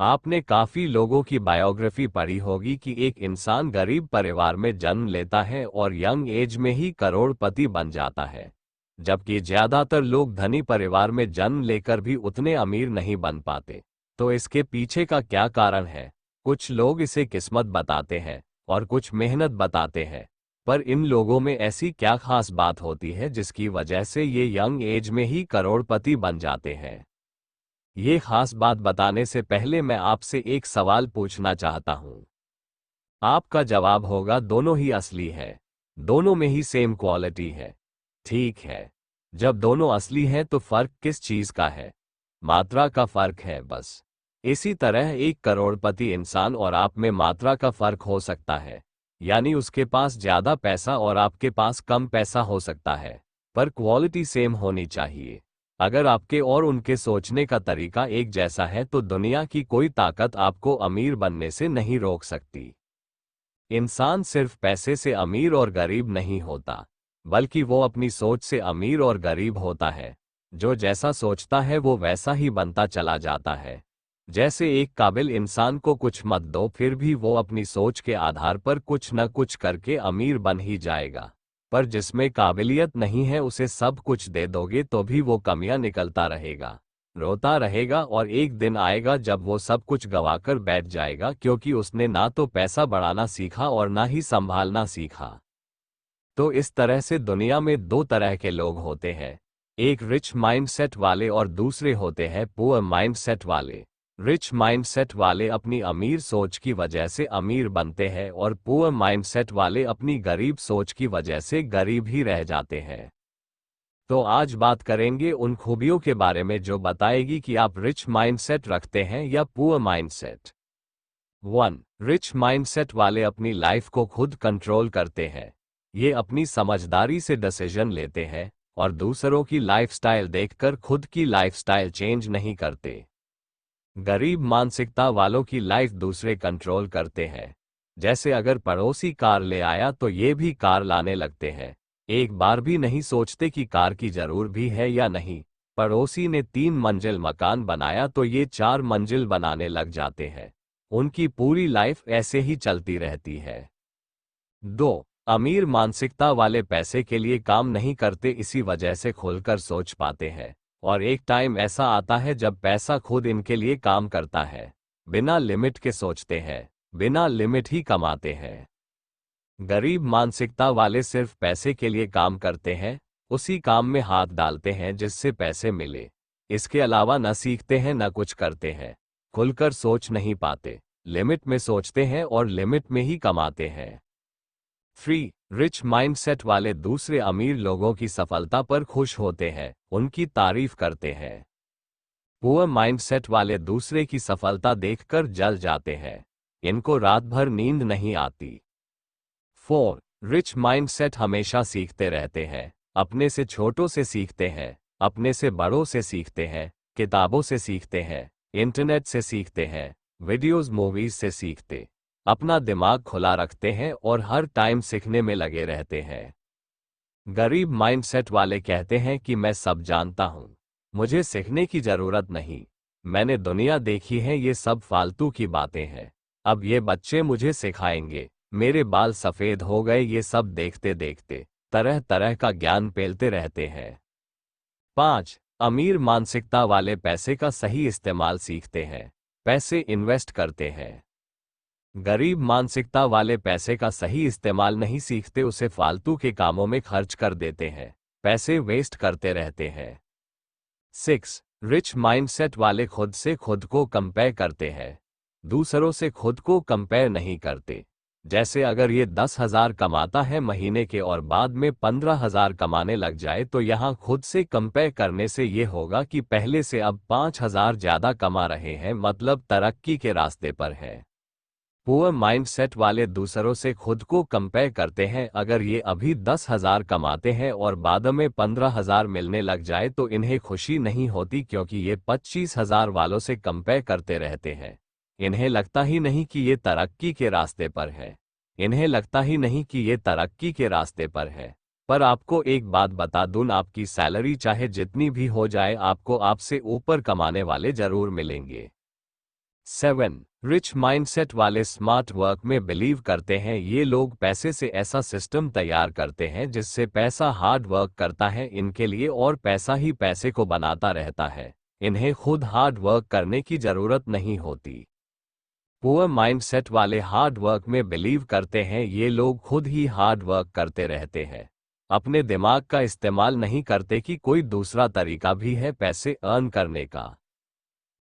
आपने काफी लोगों की बायोग्राफी पढ़ी होगी कि एक इंसान गरीब परिवार में जन्म लेता है और यंग एज में ही करोड़पति बन जाता है, जबकि ज्यादातर लोग धनी परिवार में जन्म लेकर भी उतने अमीर नहीं बन पाते। तो इसके पीछे का क्या कारण है? कुछ लोग इसे किस्मत बताते हैं और कुछ मेहनत बताते हैं, पर इन लोगों में ऐसी क्या खास बात होती है जिसकी वजह से ये यंग एज में ही करोड़पति बन जाते हैं? ये खास बात बताने से पहले मैं आपसे एक सवाल पूछना चाहता हूं। आपका जवाब होगा दोनों ही असली है, दोनों में ही सेम क्वालिटी है। ठीक है। जब दोनों असली हैं तो फर्क किस चीज का है? मात्रा का फर्क है बस। इसी तरह एक करोड़पति इंसान और आप में मात्रा का फर्क हो सकता है, यानी उसके पास ज्यादा पैसा और आपके पास कम पैसा हो सकता है, पर क्वालिटी सेम होनी चाहिए। अगर आपके और उनके सोचने का तरीका एक जैसा है तो दुनिया की कोई ताकत आपको अमीर बनने से नहीं रोक सकती। इंसान सिर्फ पैसे से अमीर और गरीब नहीं होता, बल्कि वो अपनी सोच से अमीर और गरीब होता है। जो जैसा सोचता है वो वैसा ही बनता चला जाता है। जैसे एक काबिल इंसान को कुछ मत दो फिर भी वो अपनी सोच के आधार पर कुछ न कुछ करके अमीर बन ही जाएगा, पर जिसमें काबिलियत नहीं है उसे सब कुछ दे दोगे तो भी वो कमियां निकलता रहेगा, रोता रहेगा और एक दिन आएगा जब वो सब कुछ गंवाकर बैठ जाएगा, क्योंकि उसने ना तो पैसा बढ़ाना सीखा और ना ही संभालना सीखा। तो इस तरह से दुनिया में दो तरह के लोग होते हैं, एक रिच माइंडसेट वाले और दूसरे होते हैं पुअर माइंडसेट वाले। रिच माइंडसेट वाले अपनी अमीर सोच की वजह से अमीर बनते हैं और पुअर माइंडसेट वाले अपनी गरीब सोच की वजह से गरीब ही रह जाते हैं। तो आज बात करेंगे उन खूबियों के बारे में जो बताएगी कि आप रिच माइंडसेट रखते हैं या पुअर माइंडसेट। 1. रिच माइंडसेट वाले अपनी लाइफ को खुद कंट्रोल करते हैं। ये अपनी समझदारी से डिसीजन लेते हैं और दूसरों की लाइफस्टाइल देखकर खुद की लाइफस्टाइल चेंज नहीं करते। गरीब मानसिकता वालों की लाइफ दूसरे कंट्रोल करते हैं। जैसे अगर पड़ोसी कार ले आया तो ये भी कार लाने लगते हैं, एक बार भी नहीं सोचते कि कार की जरूर भी है या नहीं। पड़ोसी ने 3 मंजिल मकान बनाया तो ये 4 मंजिल बनाने लग जाते हैं। उनकी पूरी लाइफ ऐसे ही चलती रहती है। 2. अमीर मानसिकता वाले पैसे के लिए काम नहीं करते, इसी वजह से खुलकर सोच पाते हैं और एक टाइम ऐसा आता है जब पैसा खुद इनके लिए काम करता है। बिना लिमिट के सोचते हैं, बिना लिमिट ही कमाते हैं। गरीब मानसिकता वाले सिर्फ पैसे के लिए काम करते हैं, उसी काम में हाथ डालते हैं जिससे पैसे मिले। इसके अलावा न सीखते हैं न कुछ करते हैं, खुलकर सोच नहीं पाते, लिमिट में सोचते हैं और लिमिट में ही कमाते हैं। 3. रिच माइंडसेट वाले दूसरे अमीर लोगों की सफलता पर खुश होते हैं, उनकी तारीफ करते हैं। पुअर माइंडसेट वाले दूसरे की सफलता देखकर जल जाते हैं, इनको रात भर नींद नहीं आती। 4. रिच माइंडसेट हमेशा सीखते रहते हैं, अपने से छोटों से सीखते हैं, अपने से बड़ों से सीखते हैं, किताबों से सीखते हैं, इंटरनेट से सीखते हैं, वीडियोस मूवीज से सीखते, अपना दिमाग खुला रखते हैं और हर टाइम सीखने में लगे रहते हैं। गरीब माइंडसेट वाले कहते हैं कि मैं सब जानता हूं, मुझे सीखने की जरूरत नहीं, मैंने दुनिया देखी है, ये सब फालतू की बातें हैं, अब ये बच्चे मुझे सिखाएंगे, मेरे बाल सफेद हो गए, ये सब देखते देखते तरह तरह का ज्ञान पेलते रहते हैं। 5. अमीर मानसिकता वाले पैसे का सही इस्तेमाल सीखते हैं, पैसे इन्वेस्ट करते हैं। गरीब मानसिकता वाले पैसे का सही इस्तेमाल नहीं सीखते, उसे फालतू के कामों में खर्च कर देते हैं, पैसे वेस्ट करते रहते हैं। 6. रिच माइंडसेट वाले खुद से खुद को कंपेयर करते हैं, दूसरों से खुद को कंपेयर नहीं करते। जैसे अगर ये 10,000 कमाता है महीने के और बाद में 15,000 कमाने लग जाए तो यहाँ खुद से कंपेयर करने से ये होगा कि पहले से अब 5,000 ज्यादा कमा रहे हैं, मतलब तरक्की के रास्ते पर है। पुअर माइंडसेट वाले दूसरों से खुद को कंपेयर करते हैं, अगर ये अभी 10,000 कमाते हैं और बाद में 15,000 मिलने लग जाए तो इन्हें खुशी नहीं होती, क्योंकि ये 25,000 वालों से कंपेयर करते रहते हैं। इन्हें लगता ही नहीं कि ये तरक्की के रास्ते पर है, इन्हें लगता ही नहीं कि ये तरक्की के रास्ते पर है। पर आपको एक बात बता दूं, आपकी सैलरी चाहे जितनी भी हो जाए, आपको आपसे ऊपर कमाने वाले जरूर मिलेंगे। 7. रिच माइंडसेट वाले स्मार्ट वर्क में बिलीव करते हैं। ये लोग पैसे से ऐसा सिस्टम तैयार करते हैं जिससे पैसा हार्ड वर्क करता है इनके लिए और पैसा ही पैसे को बनाता रहता है। इन्हें खुद हार्ड वर्क करने की जरूरत नहीं होती। पुअर माइंडसेट वाले हार्ड वर्क में बिलीव करते हैं। ये लोग खुद ही हार्ड वर्क करते रहते हैं, अपने दिमाग का इस्तेमाल नहीं करते कि कोई दूसरा तरीका भी है पैसे अर्न करने का।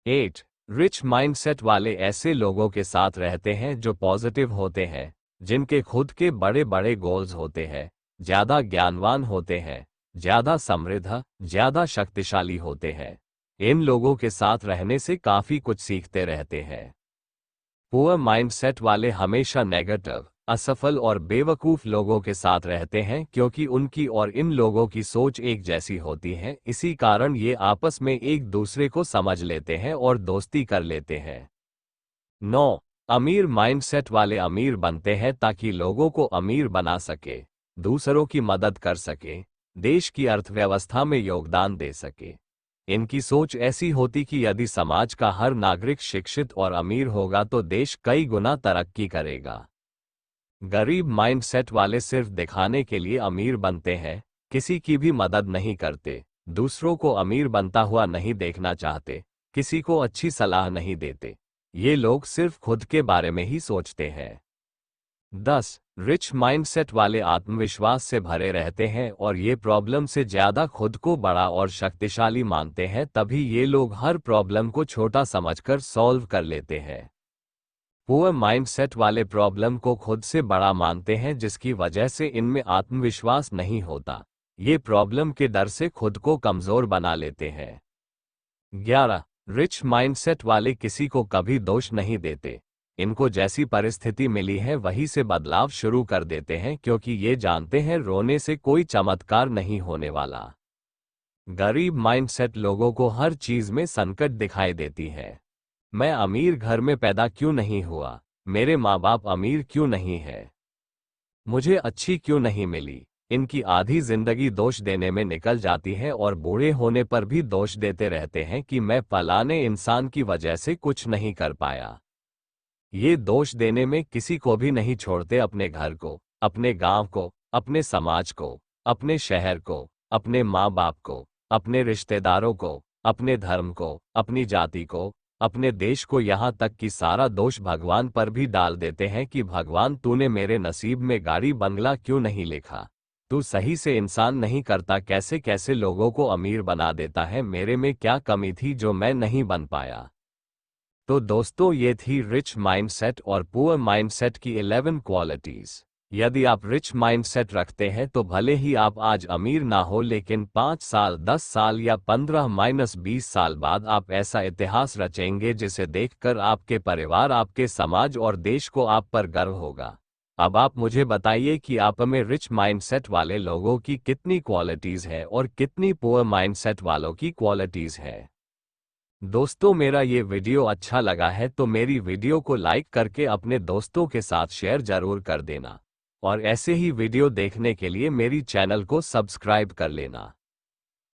8. रिच माइंडसेट वाले ऐसे लोगों के साथ रहते हैं जो पॉजिटिव होते हैं, जिनके खुद के बड़े बड़े गोल्स होते हैं, ज्यादा ज्ञानवान होते हैं, ज्यादा समृद्ध, ज्यादा शक्तिशाली होते हैं। इन लोगों के साथ रहने से काफी कुछ सीखते रहते हैं। पुअर माइंडसेट वाले हमेशा नेगेटिव, असफल और बेवकूफ लोगों के साथ रहते हैं क्योंकि उनकी और इन लोगों की सोच एक जैसी होती है। इसी कारण ये आपस में एक दूसरे को समझ लेते हैं और दोस्ती कर लेते हैं। 9. अमीर माइंडसेट वाले अमीर बनते हैं ताकि लोगों को अमीर बना सके, दूसरों की मदद कर सके, देश की अर्थव्यवस्था में योगदान दे सके। इनकी सोच ऐसी होती कि यदि समाज का हर नागरिक शिक्षित और अमीर होगा तो देश कई गुना तरक्की करेगा। गरीब माइंडसेट वाले सिर्फ दिखाने के लिए अमीर बनते हैं, किसी की भी मदद नहीं करते, दूसरों को अमीर बनता हुआ नहीं देखना चाहते, किसी को अच्छी सलाह नहीं देते। ये लोग सिर्फ खुद के बारे में ही सोचते हैं। 10. रिच माइंडसेट वाले आत्मविश्वास से भरे रहते हैं और ये प्रॉब्लम से ज्यादा खुद को बड़ा और शक्तिशाली मानते हैं, तभी ये लोग हर प्रॉब्लम को छोटा समझकर सॉल्व कर लेते हैं। पुअर माइंडसेट वाले प्रॉब्लम को खुद से बड़ा मानते हैं जिसकी वजह से इनमें आत्मविश्वास नहीं होता। ये प्रॉब्लम के डर से खुद को कमजोर बना लेते हैं। 11. रिच माइंडसेट वाले किसी को कभी दोष नहीं देते। इनको जैसी परिस्थिति मिली है वही से बदलाव शुरू कर देते हैं क्योंकि ये जानते हैं रोने से कोई चमत्कार नहीं होने वाला। गरीब माइंडसेट लोगों को हर चीज में संकट दिखाई देती है। मैं अमीर घर में पैदा क्यों नहीं हुआ, मेरे माँ बाप अमीर क्यों नहीं है, मुझे अच्छी क्यों नहीं मिली। इनकी आधी जिंदगी दोष देने में निकल जाती है और बूढ़े होने पर भी दोष देते रहते हैं कि मैं फलाने इंसान की वजह से कुछ नहीं कर पाया। ये दोष देने में किसी को भी नहीं छोड़ते, अपने घर को, अपने गांव को, अपने समाज को, अपने शहर को, अपने माँ बाप को, अपने रिश्तेदारों को, अपने धर्म को, अपनी जाति को, अपने देश को, यहाँ तक कि सारा दोष भगवान पर भी डाल देते हैं कि भगवान तूने मेरे नसीब में गाड़ी बंगला क्यों नहीं लिखा, तू सही से इंसान नहीं करता, कैसे कैसे लोगों को अमीर बना देता है, मेरे में क्या कमी थी जो मैं नहीं बन पाया। तो दोस्तों ये थी रिच माइंडसेट और पुअर माइंडसेट की 11 क्वालिटीज। यदि आप रिच माइंडसेट रखते हैं तो भले ही आप आज अमीर ना हो, लेकिन 5 साल, 10 साल या 15-20 साल बाद आप ऐसा इतिहास रचेंगे जिसे देखकर आपके परिवार, आपके समाज और देश को आप पर गर्व होगा। अब आप मुझे बताइए कि आप में रिच माइंडसेट वाले लोगों की कितनी क्वालिटीज है और कितनी पुअर माइंडसेट वालों की क्वालिटीज है। दोस्तों मेरा ये वीडियो अच्छा लगा है तो मेरी वीडियो को लाइक करके अपने दोस्तों के साथ शेयर जरूर कर देना और ऐसे ही वीडियो देखने के लिए मेरी चैनल को सब्सक्राइब कर लेना।